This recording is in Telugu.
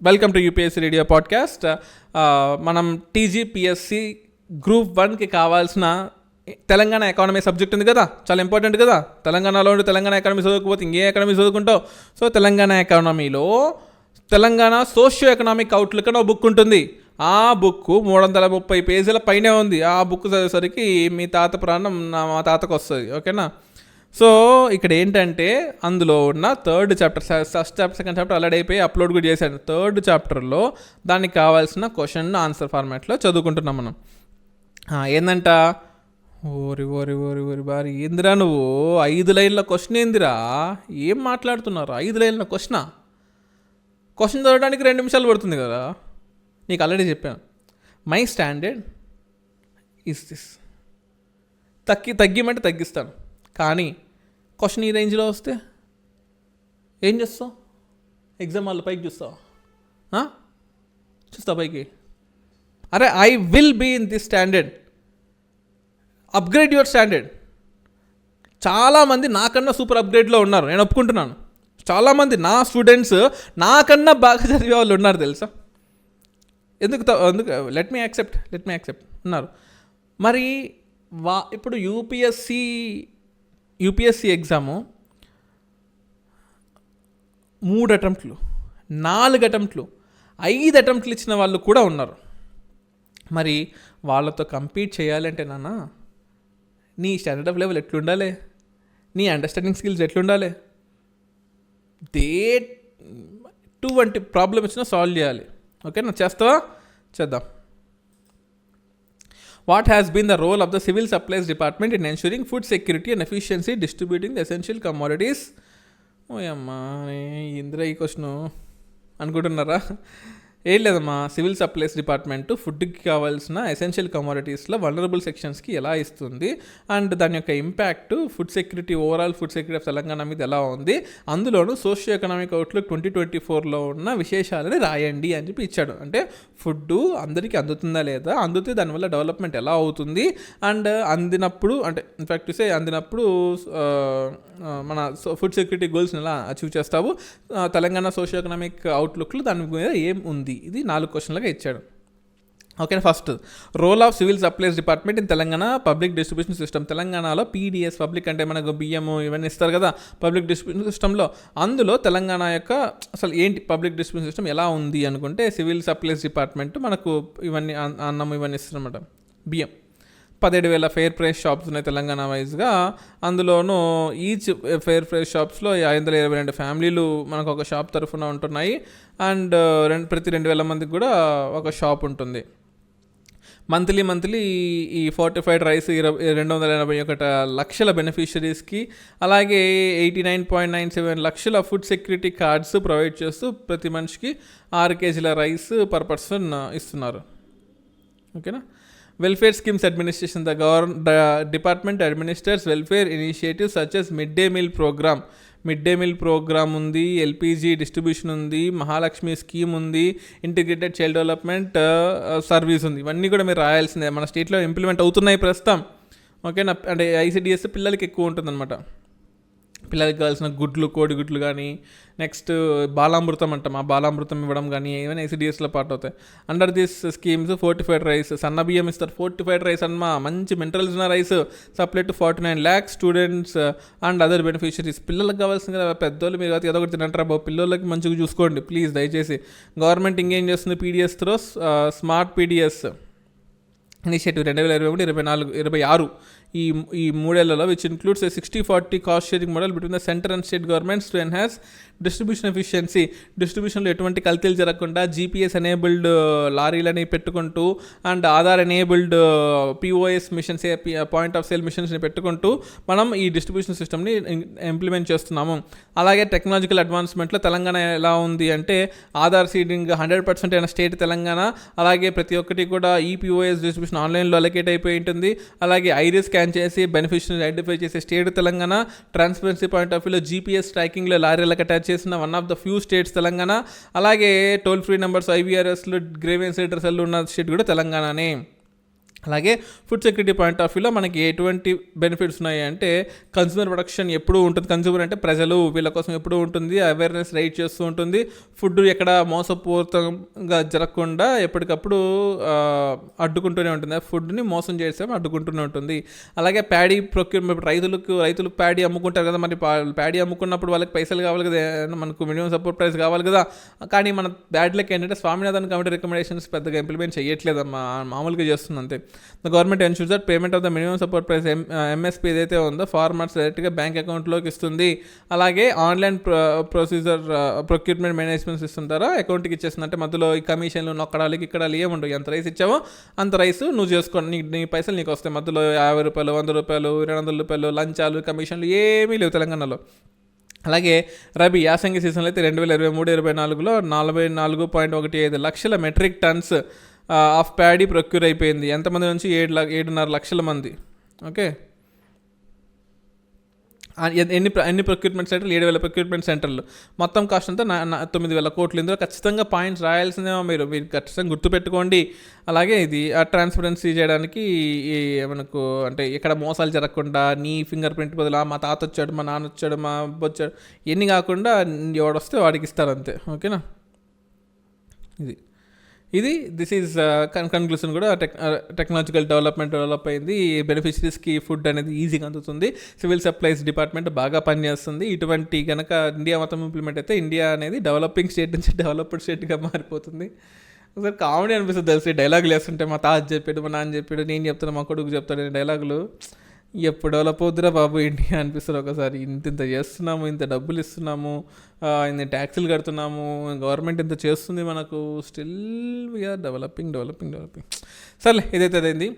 Welcome to UPSC radio podcast. మనం టీజీపీఎస్సీ గ్రూప్ 1కి కావాల్సిన తెలంగాణ ఎకానమీ సబ్జెక్ట్ ఉంది కదా, చాలా ఇంపార్టెంట్ కదా. తెలంగాణలో ఉండి తెలంగాణ ఎకానమీ చదువుకోకపోతే ఇంకే ఎకానమీ చదువుకుంటావు. సో తెలంగాణ ఎకానమీలో తెలంగాణ సోషియో ఎకనామిక్ అవుట్లుక్ అని ఒక బుక్ ఉంటుంది. ఆ బుక్ 330 పేజీల పైనే ఉంది. ఆ బుక్ చదివేసరికి మీ తాత ప్రాణం మా తాతకు వస్తుంది. ఓకేనా. సో ఇక్కడ ఏంటంటే అందులో ఉన్న third chapter, first chapter second chapter already అయిపోయి అప్లోడ్ కూడా చేశాను. థర్డ్ చాప్టర్లో దానికి కావాల్సిన క్వశ్చన్ ఆన్సర్ ఫార్మాట్లో చదువుకుంటున్నాం మనం. ఏందంట, ఓరి ఓరి ఓరి ఓరి బారి ఏందిరా నువ్వు 5 లైన్ల క్వశ్చన్ ఏందిరా, ఏం మాట్లాడుతున్నారు? 5 లైన్ల క్వశ్చన్ చదవడానికి 2 నిమిషాలు పడుతుంది కదా. నీకు ఆల్రెడీ చెప్పాను, మై స్టాండర్డ్ ఇస్ దిస్. తగ్గిమంటే తగ్గిస్తాను, కానీ క్వశ్చన్ ఈ రేంజ్లో వస్తే ఏం చేస్తావు? ఎగ్జామ్ వాళ్ళు పైకి చూస్తావు పైకి. అరే I will be in this standard, upgrade your standard. చాలామంది నాకన్నా సూపర్ అప్గ్రేడ్లో ఉన్నారు, నేను ఒప్పుకుంటున్నాను. చాలామంది నా స్టూడెంట్స్ నాకన్నా బాగా చదివే వాళ్ళు ఉన్నారు తెలుసా. ఎందుకు లెట్ మీ యాక్సెప్ట్ ఉన్నారు. మరి ఇప్పుడు యూపీఎస్సీ ఎగ్జాము 3 అటెంప్ట్లు, 4 అటెంప్ట్లు, 5 అటెంప్ట్లు ఇచ్చిన వాళ్ళు కూడా ఉన్నారు. మరి వాళ్ళతో కంపీట్ చేయాలంటే నాన్న నీ స్టాండర్డ్ ఆఫ్ లెవెల్ ఎట్లుండాలి, నీ అండర్స్టాండింగ్ స్కిల్స్ ఎట్లుండాలి, ఎటువంటి ప్రాబ్లం వచ్చినా సాల్వ్ చేయాలి. ఓకేనా, చేస్తావా? చేద్దాం. What has been the role of the Civil Supplies Department in ensuring food security and efficiency distributing the essential commodities? ఓయమ్మా ఇందిరా ఈ క్వశ్చన్ అనుకుంటున్నారా? ఏం లేదమ్మా, సివిల్ సప్లైస్ డిపార్ట్మెంట్ ఫుడ్కి కావాల్సిన ఎసెన్షియల్ కమోడిటీస్లో వల్నరబుల్ సెక్షన్స్కి ఎలా ఇస్తుంది అండ్ దాని యొక్క impact food security, overall food security of Telangana మీద ఎలా ఉంది, అందులోనూ సోషియో ఎకనామిక్ అవుట్లుక్ 2024లో ఉన్న విశేషాలని రాయండి అని చెప్పి ఇచ్చాడు. అంటే ఫుడ్ అందరికీ అందుతుందా లేదా, అందుతే దానివల్ల డెవలప్మెంట్ ఎలా అవుతుంది అండ్ అందినప్పుడు మన ఫుడ్ సెక్యూరిటీ గోల్స్ని ఎలా అచీవ్ చేస్తావు, తెలంగాణ సోషియో ఎకనామిక్ అవుట్లుక్లో దాని మీద ఏం ఉంది. ఇది 4 క్వశ్చన్లుగా ఇచ్చాడు. Okay, first role of civil supplies department in Telangana public distribution system. తెలంగాణలో పీడిఎస్, పబ్లిక్ అంటే మనకు బియ్యం ఇవన్నీ ఇస్తారు కదా పబ్లిక్ డిస్ట్రిబ్యూషన్ సిస్టంలో. అందులో తెలంగాణ యొక్క అసలు ఏంటి పబ్లిక్ డిస్ట్రిబ్యూషన్ సిస్టమ్ ఎలా ఉంది అనుకుంటే, సివిల్ సప్లైస్ డిపార్ట్మెంట్ మనకు ఇవన్నీ అన్నం ఇవన్నీ ఇస్తుందన్నమాట. బియ్యం 17,000 ఫెయిర్ ప్రైస్ షాప్స్ ఉన్నాయి తెలంగాణ వైజ్గా. అందులోనూ ఈచ్ ఫెయిర్ ప్రైస్ షాప్స్లో 522 ఫ్యామిలీలు మనకు ఒక షాప్ తరఫున ఉంటున్నాయి. అండ్ ప్రతి 2,000 మందికి కూడా ఒక షాప్ ఉంటుంది. మంత్లీ ఈ ఫోర్టిఫైడ్ రైస్ 281 లక్షల బెనిఫిషరీస్కి, అలాగే 89.97 లక్షల ఫుడ్ సెక్యూరిటీ కార్డ్స్ ప్రొవైడ్ చేస్తూ ప్రతి మనిషికి 6 కేజీల రైస్ పర్ పర్సన్ ఇస్తున్నారు. ఓకేనా. Welfare schemes administration. The department administers welfare initiatives such as mid day meal programme ఉంది, ఎల్పిజి డిస్ట్రిబ్యూషన్ ఉంది, మహాలక్ష్మి స్కీమ్ ఉంది, ఇంటిగ్రేటెడ్ చైల్డ్ డెవలప్మెంట్ సర్వీస్ ఉంది. ఇవన్నీ కూడా మీరు రాయాల్సిందే. మన స్టేట్లో ఇంప్లిమెంట్ అవుతున్నాయి ప్రస్తుతం. ఓకేనా. అంటే ఐసిడిఎస్ పిల్లలకి ఎక్కువ ఉంటుందన్నమాట. పిల్లలకి కావాల్సిన గుడ్లు, కోడిగుడ్లు కానీ, నెక్స్ట్ బాలామృతం అంటాం, ఆ బాలామృతం ఇవ్వడం కానీ ఏమైనా ఐసిడిఎస్లో పార్ట్ అవుతాయి. Under this schemes fortified rice, సన్న బియ్యం ఇస్తారు. ఫోర్టిఫైడ్ రైస్ అన్నమా మంచి మినరల్స్ ఉన్న rice supply to 49 lakhs students and other beneficiaries. పిల్లలకు కావాల్సింది కదా, పెద్దోళ్ళు మీరు ఏదో ఒకటి తినంటారా బాబు, పిల్లలకి మంచిగా చూసుకోండి ప్లీజ్ దయచేసి. గవర్నమెంట్ ఇంకేం చేస్తుంది, PDS through smart PDS initiative 2023-24-26 ఈ 3 ఏళ్లలో, which includes 60-40 cost sharing model between the centre and state governments to enhance distribution efficiency. డిస్ట్రిబ్యూషన్లో ఎటువంటి కల్తీలు జరగకుండా జీపీఎస్ ఎనేబుల్డ్ లారీలని పెట్టుకుంటూ and Aadhaar enabled POS machines, point of sale మిషన్స్ని పెట్టుకుంటూ మనం ఈ డిస్ట్రిబ్యూషన్ సిస్టమ్ని ఇంప్లిమెంట్ చేస్తున్నాము. అలాగే టెక్నాలజికల్ అడ్వాన్స్మెంట్లో తెలంగాణ ఎలా ఉంది అంటే, ఆధార్ సీడింగ్ 100% అయిన స్టేట్ తెలంగాణ. అలాగే ప్రతి ఒక్కటి కూడా ఈ పిఓఎస్ డిస్ట్రిబ్యూషన్ ఆన్లైన్లో అలొకేట్ అయిపోయి ఉంటుంది. అలాగే ఐరిస్ స్కాన్ చేసి బెనిఫిషరీని ఐడెంటిఫై చేసే state Telangana. Transparency point of వ్యూలో జీపీఎస్ ట్రాకింగ్లో లారీలకు అటాచ్ చేసిన one of the few states Telangana. అలాగే టోల్ ఫ్రీ నెంబర్స్, ఐవీఆర్ఎస్లు, గ్రీవెన్స్ సెంటర్స్ ఉన్న స్టేట్ కూడా తెలంగాణనే. అలాగే ఫుడ్ సెక్యూరిటీ పాయింట్ ఆఫ్ వ్యూలో మనకి ఎటువంటి బెనిఫిట్స్ ఉన్నాయి అంటే కన్స్యూమర్ ప్రొడక్షన్ ఎప్పుడూ ఉంటుంది. కన్స్యూమర్ అంటే ప్రజలు, వీళ్ళ కోసం ఎప్పుడూ ఉంటుంది. అవేర్నెస్ రైజ్ చేస్తూ ఉంటుంది. ఫుడ్ ఎక్కడ మోసపూరితంగా జరగకుండా ఎప్పటికప్పుడు అడ్డుకుంటూనే ఉంటుంది. ఫుడ్ని మోసం చేసే అడ్డుకుంటూనే ఉంటుంది. అలాగే ప్యాడీ ప్రొక్యూర్మెంట్, రైతులు ప్యాడీ అమ్ముకుంటారు కదా, మరి ప్యాడీ అమ్ముకున్నప్పుడు వాళ్ళకి పైసలు కావాలి కదా, మనకు మినిమం సపోర్ట్ ప్రైస్ కావాలి కదా. కానీ మన బ్యాడ్లకి ఏంటంటే స్వామినాథన్ కమిటీ రికమెండేషన్స్ పెద్దగా ఇంప్లిమెంట్ చేయట్లేదమ్మా, మామూలుగా చేస్తుంది అంతే. The government ensures that payment of the minimum support price MSP ఏదైతే ఉందో ఫార్మర్స్ డైరెక్ట్గా బ్యాంక్ అకౌంట్లోకి ఇస్తుంది. అలాగే online procedure procurement management system ద్వారా అకౌంట్కి ఇచ్చేస్తుంది. అంటే మధ్యలో ఈ కమిషన్లు నొక్కడాలకి ఇక్కడాలు ఏముండవు. ఎంత రైస్ ఇచ్చావో అంత రైస్ నువ్వు చేసుకో, నీ పైసలు నీకు వస్తాయి. మధ్యలో 50 రూపాయలు, 100 రూపాయలు, 200 రూపాయలు లంచాలు, కమిషన్లు ఏమీ లేవు తెలంగాణలో. అలాగే రబీ యాసంగి సీజన్లో అయితే 2023-24లో 44.15 లక్షల metric tons of paddy procure అయిపోయింది. ఎంతమంది నుంచి 7.5 లక్షల మంది. ఓకే, ఎన్ని ప్రొక్యూర్మెంట్ సెంటర్లు? 7,000 ప్రొక్యూర్మెంట్ సెంటర్లు. మొత్తం కాస్ట్ అంతా 9,000 కోట్లు. ఇందులో ఖచ్చితంగా పాయింట్స్ రాయాల్సిందేమో మీరు ఖచ్చితంగా గుర్తుపెట్టుకోండి. అలాగే ఇది ట్రాన్స్పరెన్సీ చేయడానికి మనకు అంటే ఇక్కడ మోసాలు జరగకుండా, నీ ఫింగర్ ప్రింట్ బదులు మా తాత వచ్చాడు, మా నాన్న వచ్చాడు, మా అబ్బ వచ్చాడు, ఎన్ని కాకుండా ఎవడొస్తే వాడికి ఇస్తారు అంతే. ఓకేనా, దిస్ ఈజ్ కన్క్లూషన్ కూడా. టెక్నాలజికల్ డెవలప్ అయింది. బెనిఫిషరీస్కి ఫుడ్ అనేది ఈజీగా అందుతుంది. సివిల్ సప్లైస్ డిపార్ట్మెంట్ బాగా పనిచేస్తుంది. ఇటువంటి కనుక ఇండియా మొత్తం ఇంప్లిమెంట్ అయితే ఇండియా అనేది డెవలపింగ్ స్టేట్ నుంచి డెవలప్డ్ స్టేట్గా మారిపోతుంది. ఒకసారి కామెడీ అనిపిస్తుంది తెలిసి డైలాగులు వేస్తుంటే, మా తాత చెప్పాడు, మా నాన్న చెప్పాడు, నేను చెప్తాను, మా కొడుకు చెప్తాడు అనే డైలాగులు ఎప్పుడు డెవలప్ అవుతురా బాబు ఇండియా అనిపిస్తుంది ఒకసారి. ఇంత చేస్తున్నాము, ఇంత డబ్బులు ఇస్తున్నాము, ఇన్ని ట్యాక్సులు కడుతున్నాము, గవర్నమెంట్ ఇంత చేస్తుంది మనకు, స్టిల్ వీఆర్ డెవలపింగ్. సర్లే, ఇదైతే అదైంది.